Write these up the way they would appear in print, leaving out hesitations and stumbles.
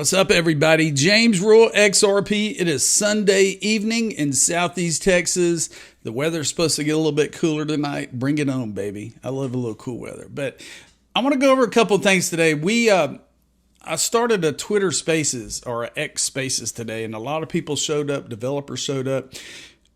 What's up, everybody? James Rule, XRP. It is Sunday evening in Southeast Texas. The weather's supposed to get a little bit cooler tonight. Bring it on, baby. I love a little cool weather. But I want to go over a couple of things today. I started a Twitter Spaces or a X Spaces today, and a lot of people showed up, developers showed up,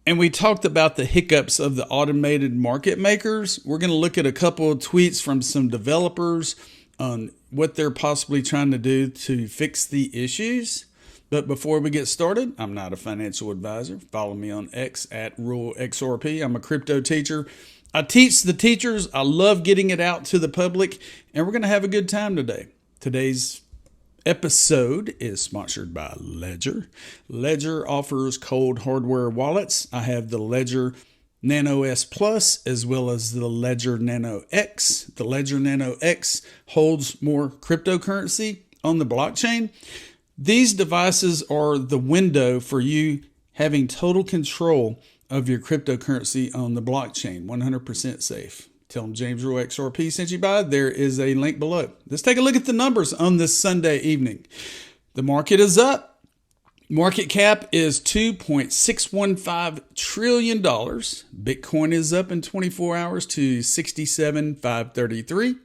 and we talked about the hiccups of the automated market makers. We're going to look at a couple of tweets from some developers on what they're possibly trying to do to fix the issues. But before we get started, I'm not a financial advisor. Follow me on X at RuleXRP. I'm a crypto teacher. I teach the teachers. I love getting it out to the public, and we're going to have a good time today. Today's episode is sponsored by Ledger. Ledger offers cold hardware wallets. I have the Ledger Nano S Plus as well as the Ledger Nano X. The Ledger Nano X holds more cryptocurrency on the blockchain. These devices are the window for you having total control of your cryptocurrency on the blockchain, 100% safe. Tell them James Rule XRP sent you by. There is a link below. Let's take a look at the numbers on this Sunday evening. The market is up. Market cap is $2.615 trillion. Bitcoin is up in 24 hours to 67,533.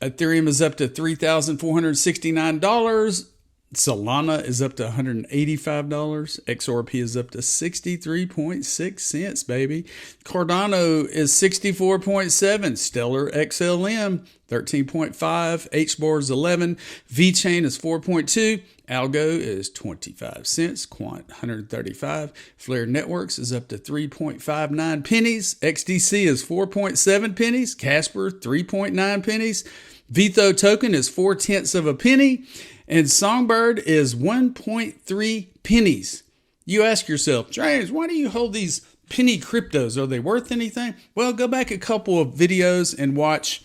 Ethereum is up to $3,469. Solana is up to $185. XRP is up to 63.6 cents, baby. Cardano is 64.7. Stellar XLM 13.5. HBAR is 11. VeChain is 4.2. Algo is 25 cents. Quant 135. Flare Networks is up to 3.59 pennies. XDC is 4.7 pennies. Casper 3.9 pennies. Vitho token is 0.4 of a penny. And Songbird is 1.3 pennies. You ask yourself, James, why do you hold these penny cryptos? Are they worth anything? Well, go back a couple of videos and watch,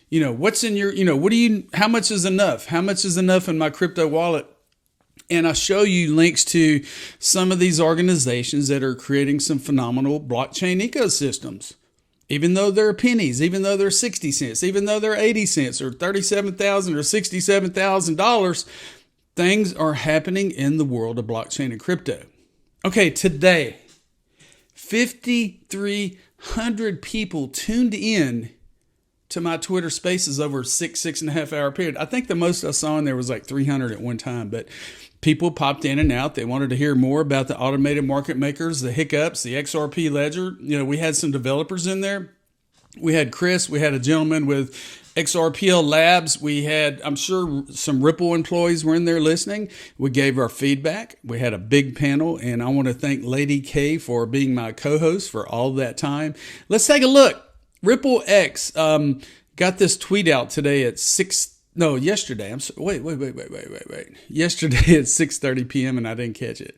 what's in your, how much is enough? How much is enough in my crypto wallet? And I show you links to some of these organizations that are creating some phenomenal blockchain ecosystems. Even though they're pennies, even though they're 60 cents, even though they're 80 cents or $37,000 or $67,000, things are happening in the world of blockchain and crypto. Okay, today, 5,300 people tuned in to my Twitter Spaces over a six and a half hour period. I think the most I saw in there was like 300 at one time, but people popped in and out. They wanted to hear more about the automated market makers, the hiccups, the XRP ledger. We had some developers in there. We had Chris. We had a gentleman with XRPL Labs. We had, I'm sure, some Ripple employees were in there listening. We gave our feedback. We had a big panel, and I want to thank Lady K for being my co-host for all that time. Let's take a look. Ripple X got this tweet out today at yesterday. Wait. Yesterday at 6:30 p.m. and I didn't catch it.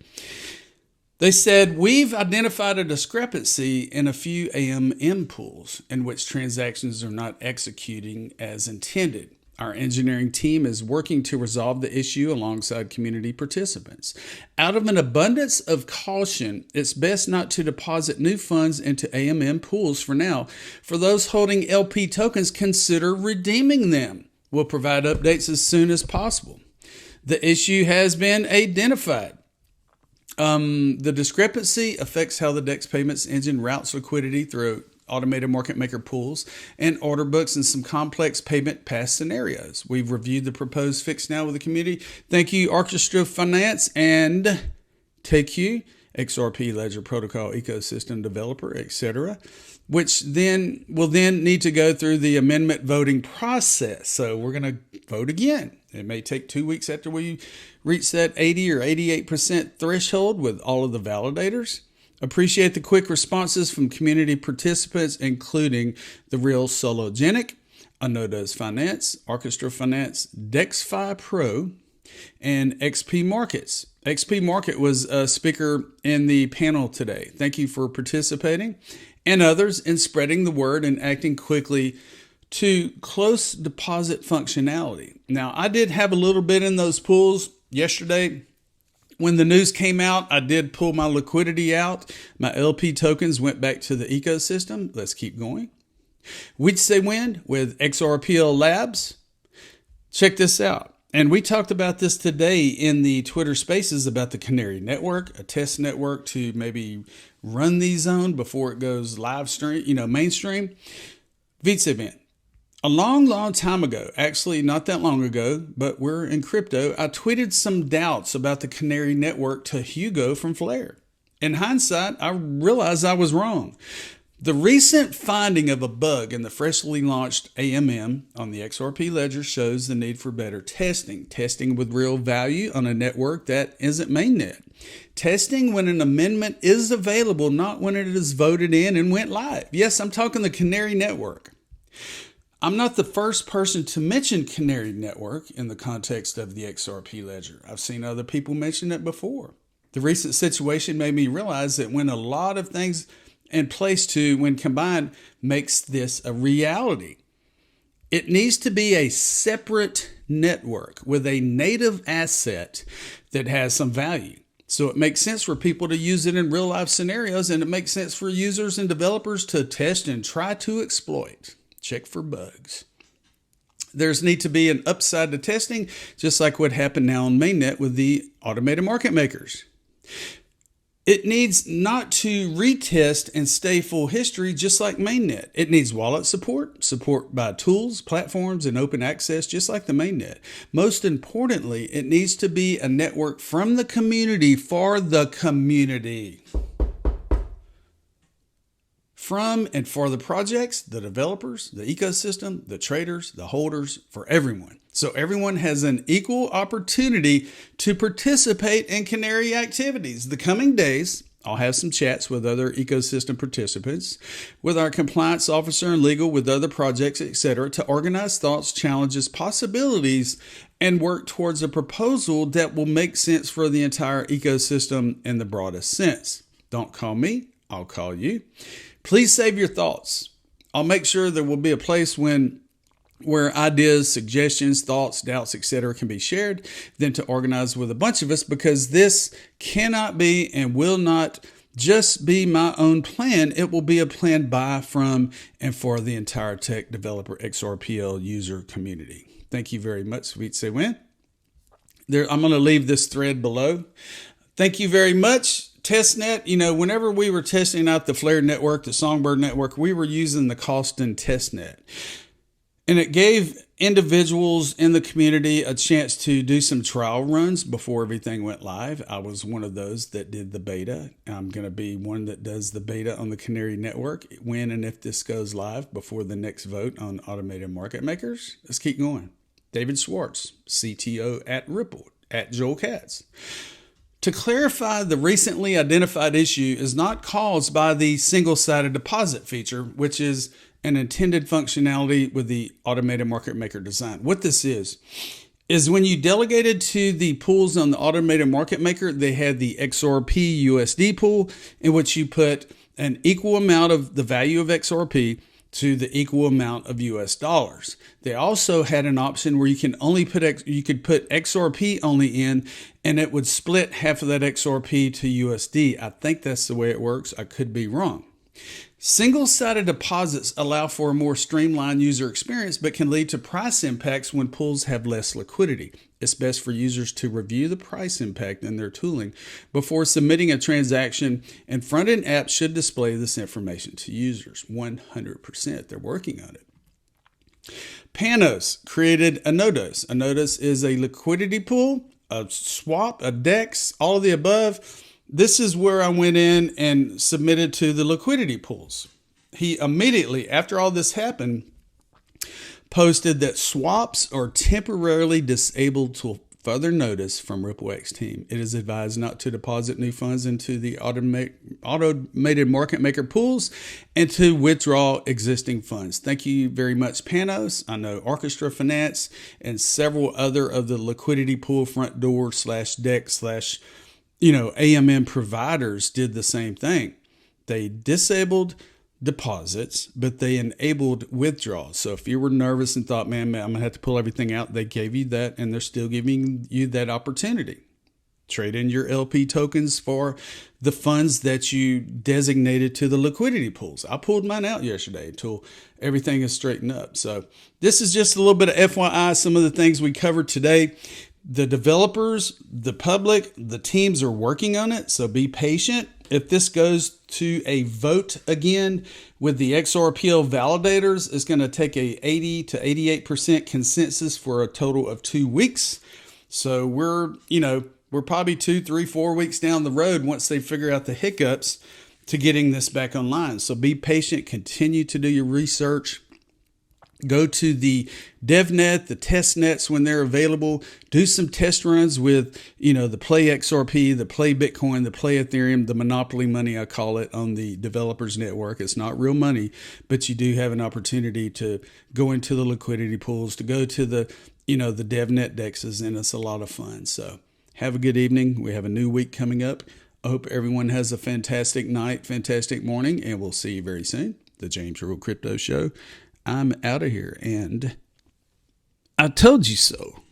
They said, we've identified a discrepancy in a few AMM pools in which transactions are not executing as intended. Our engineering team is working to resolve the issue alongside community participants. Out of an abundance of caution, it's best not to deposit new funds into AMM pools for now. For those holding LP tokens, consider redeeming them. We'll provide updates as soon as possible. The issue has been identified. The discrepancy affects how the DEX payments engine routes liquidity through automated market maker pools and order books and some complex payment path scenarios. We've reviewed the proposed fix now with the community. Thank you, Orchestra Finance and TakeQ, XRP Ledger Protocol Ecosystem Developer, etc., which then will need to go through the amendment voting process. So we're going to vote again. It may take 2 weeks after we reach that 80 or 88% threshold with all of the validators. Appreciate the quick responses from community participants, including The Real Sologenic, Anoda's Finance, Orchestra Finance, DexFi Pro, and XP Markets. XP Market was a speaker in the panel today. Thank you for participating, and others in spreading the word and acting quickly to close deposit functionality. Now, I did have a little bit in those pools yesterday. When the news came out, I did pull my liquidity out. My LP tokens went back to the ecosystem. Let's keep going. We'd say win with XRPL Labs. Check this out. And we talked about this today in the Twitter Spaces about the Canary Network, a test network to maybe run these on before it goes live stream, mainstream. Vice event. A long time ago, actually not that long ago, but we're in crypto, I tweeted some doubts about the Canary Network to Hugo from Flare. In hindsight, I realized I was wrong. The recent finding of a bug in the freshly launched AMM on the XRP ledger shows the need for better testing with real value on a network that isn't mainnet. Testing when an amendment is available, not when it is voted in and went live. Yes, I'm talking the Canary Network. I'm not the first person to mention Canary Network in the context of the XRP ledger. I've seen other people mention it before. The recent situation made me realize that when a lot of things in place when combined, makes this a reality. It needs to be a separate network with a native asset that has some value. So it makes sense for people to use it in real life scenarios, and it makes sense for users and developers to test and try to exploit. Check for bugs. There's need to be an upside to testing, just like what happened now on mainnet with the automated market makers. It needs not to retest and stay full history, just like mainnet. It needs wallet support by tools, platforms, and open access, just like the mainnet. Most importantly, it needs to be a network from the community for the community. From and for the projects, the developers, the ecosystem, the traders, the holders, for everyone. So everyone has an equal opportunity to participate in Canary activities. The coming days, I'll have some chats with other ecosystem participants, with our compliance officer and legal, with other projects, etc., to organize thoughts, challenges, possibilities, and work towards a proposal that will make sense for the entire ecosystem in the broadest sense. Don't call me, I'll call you. Please save your thoughts. I'll make sure there will be a place where ideas, suggestions, thoughts, doubts, etc. can be shared, then to organize with a bunch of us, because this cannot be and will not just be my own plan. It will be a plan by, from, and for the entire tech developer XRPL user community. Thank you very much, Vice Win. I'm going to leave this thread below. Thank you very much. Testnet, whenever we were testing out the Flare network, the Songbird network, we were using the Costin testnet. And it gave individuals in the community a chance to do some trial runs before everything went live. I was one of those that did the beta. I'm going to be one that does the beta on the Canary Network when and if this goes live before the next vote on automated market makers. Let's keep going. David Schwartz, CTO at Ripple, at Joel Katz. To clarify, the recently identified issue is not caused by the single-sided deposit feature, which is an intended functionality with the automated market maker design. What this is when you delegated to the pools on the automated market maker, they had the XRP USD pool in which you put an equal amount of the value of XRP to the equal amount of US dollars. They also had an option where you could put XRP only in, and it would split half of that XRP to USD. I think that's the way it works. I could be wrong. Single-sided deposits allow for a more streamlined user experience, but can lead to price impacts when pools have less liquidity. It's best for users to review the price impact in their tooling before submitting a transaction, and front-end apps should display this information to users. 100%. They're working on it. Panos created a Nodos. A Nodos is a liquidity pool, a swap, a DEX, all of the above. This is where I went in and submitted to the liquidity pools. He immediately, after all this happened, posted that swaps are temporarily disabled till further notice from RippleX team. It is advised not to deposit new funds into the automated market maker pools and to withdraw existing funds. Thank you very much, Panos. I know Orchestra Finance and several other of the liquidity pool front door /deck/ AMM providers did the same thing. They disabled deposits, but they enabled withdrawals. So if you were nervous and thought, man, I'm going to have to pull everything out, they gave you that, and they're still giving you that opportunity. Trade in your LP tokens for the funds that you designated to the liquidity pools. I pulled mine out yesterday until everything is straightened up. So this is just a little bit of FYI, some of the things we covered today. The developers, the public, the teams are working on it, so be patient. If this goes to a vote again with the XRPL validators, it's going to take a 80 to 88% consensus for a total of 2 weeks. So we're probably 2, 3, 4 weeks down the road once they figure out the hiccups to getting this back online. So be patient, continue to do your research. Go to the DevNet, the test nets when they're available. Do some test runs with, the Play XRP, the Play Bitcoin, the Play Ethereum, the Monopoly money, I call it, on the developers network. It's not real money, but you do have an opportunity to go into the liquidity pools, to go to the, the DevNet dexes, and it's a lot of fun. So have a good evening. We have a new week coming up. I hope everyone has a fantastic night, fantastic morning, and we'll see you very soon. The James Earl Crypto Show. I'm out of here, and I told you so.